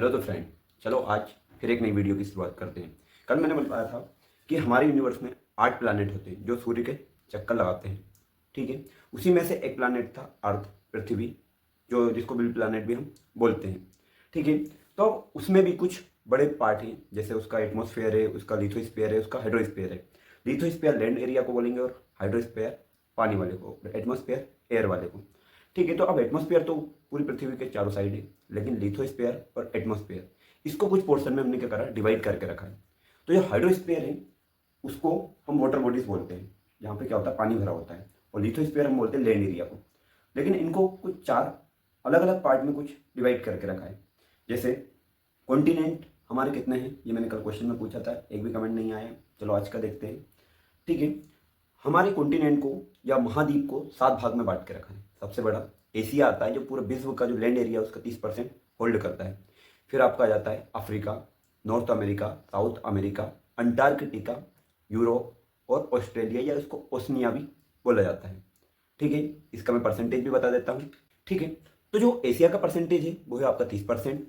Hello तो friend, चलो आज फिर एक नई वीडियो की शुरुआत करते हैं। कल मैंने बताया था कि हमारे यूनिवर्स में 8 प्लैनेट होते हैं जो सूर्य के चक्कर लगाते हैं। ठीक है, उसी में से एक प्लैनेट था अर्थ, पृथ्वी, जो जिसको बिल प्लैनेट भी हम बोलते हैं। ठीक है, तो उसमें भी कुछ बड़े पार्ट हैं, जैसे उसका एटमॉस्फेयर है, उसका लिथोस्फीयर है, उसका हाइड्रोस्फीयर है। लिथोस्फीयर लैंड एरिया को बोलेंगे और हाइड्रोस्फीयर पानी वाले को, एटमॉस्फेयर एयर वाले को। ठीक है, तो अब एटमॉस्फेयर तो पूरी पृथ्वी के चारों साइड है, लेकिन लिथोस्फीयर और एटमॉस्फेयर इसको कुछ पोर्शन में हमने क्या करा, डिवाइड करके रखा है। तो जो हाइड्रोस्फीयर है उसको हम वाटर बॉडीज बोलते हैं, जहाँ पे क्या होता है, पानी भरा होता है, और लिथोस्फीयर हम बोलते हैं लैंड एरिया को। लेकिन इनको कुछ 4 अलग अलग पार्ट में कुछ डिवाइड करके रखा है। जैसे कॉन्टिनेंट हमारे कितने हैं, ये मैंने कल क्वेश्चन में पूछा था, एक भी कमेंट नहीं आया। चलो आज का देखते हैं। ठीक है, हमारे कॉन्टिनेंट को या महाद्वीप को 7 भाग में बांट के रखा है। सबसे बड़ा एशिया आता है, जो पूरे विश्व का जो लैंड एरिया है उसका 30% होल्ड करता है। फिर आपका आ जाता है Africa, north America, south America, Antarctica, Europe और ऑस्ट्रेलिया, या उसको ओसनिया भी बोला जाता है। ठीक है, इसका मैं परसेंटेज भी बता देता हूँ। ठीक है, तो जो एशिया का परसेंटेज है वो है आपका 30%।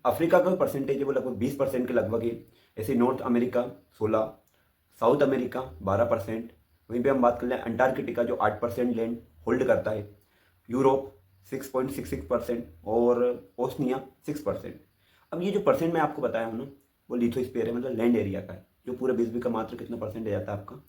अफ्रीका का परसेंटेज है वो लगभग 20% के लगभग है। ऐसे नॉर्थ अमेरिका 16, साउथ अमेरिका 12%। वहीं पे हम बात कर लें अंटार्कटिका जो 8% लैंड होल्ड करता है। यूरोप 6.66% और ओसनिया 6%। अब ये जो परसेंट मैं आपको बताया हूँ ना, वो लिथोस्फीयर है, मतलब लैंड एरिया का है, जो पूरे विश्व का मात्र कितना परसेंट जाता है आपका,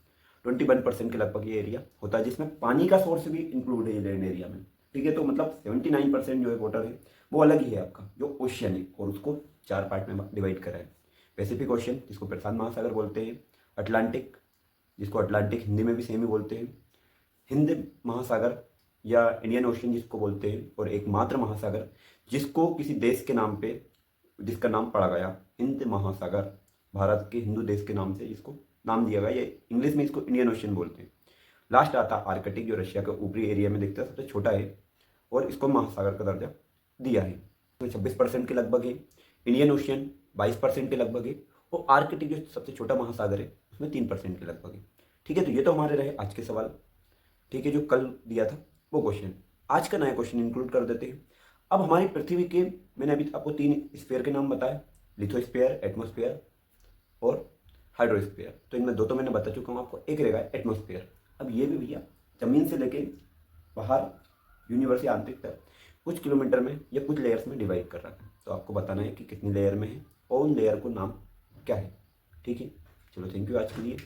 21% के लगभग ये एरिया होता है, जिसमें पानी का सोर्स भी इंक्लूड है ये लैंड एरिया में। ठीक है, तो मतलब 79% जो है वाटर है वो अलग ही है आपका, जो ओशियन है, और उसको 4 पार्ट में डिवाइड करा है। पैसिफिक ओशियन, जिसको प्रशांत महासागर बोलते हैं, अटलांटिक, जिसको अटलांटिक हिंदी में भी सेम ही बोलते हैं, हिंद महासागर या इंडियन ओशन जिसको बोलते हैं, और एक मात्र महासागर जिसको किसी देश के नाम पे, जिसका नाम पड़ा गया हिंद महासागर, भारत के हिंदू देश के नाम से जिसको नाम दिया गया, ये इंग्लिश में इसको इंडियन ओशन बोलते हैं। लास्ट आता आर्कटिक, जो रशिया के ऊपरी एरिया में दिखता है, सबसे छोटा है, और इसको महासागर का दर्जा दिया है। तो 26% के लगभग है। इंडियन ओशियन 22% के लगभग है, और आर्कटिक जो सबसे छोटा महासागर है उसमें 3% के लगभग है। ठीक है, तो ये तो हमारे रहे आज के सवाल। ठीक है, जो कल दिया था वो क्वेश्चन, आज का नया क्वेश्चन इंक्लूड कर देते हैं। अब हमारी पृथ्वी के, मैंने अभी आपको 3 स्फीयर के नाम बताए, लिथोस्फीयर, एटमॉस्फेयर और हाइड्रोस्फीयर। तो इनमें 2 तो मैंने बता चुका हूँ आपको, एक रहेगा एटमॉस्फेयर। अब ये भी भैया जमीन से लेके बाहर यूनिवर्स या आंतरिक तक कुछ किलोमीटर में या कुछ लेयर्स में डिवाइड कर रहा है। तो आपको बताना है कि कितनी लेयर में है और उन लेयर को नाम क्या है। ठीक है, चलो थैंक यू आज के लिए।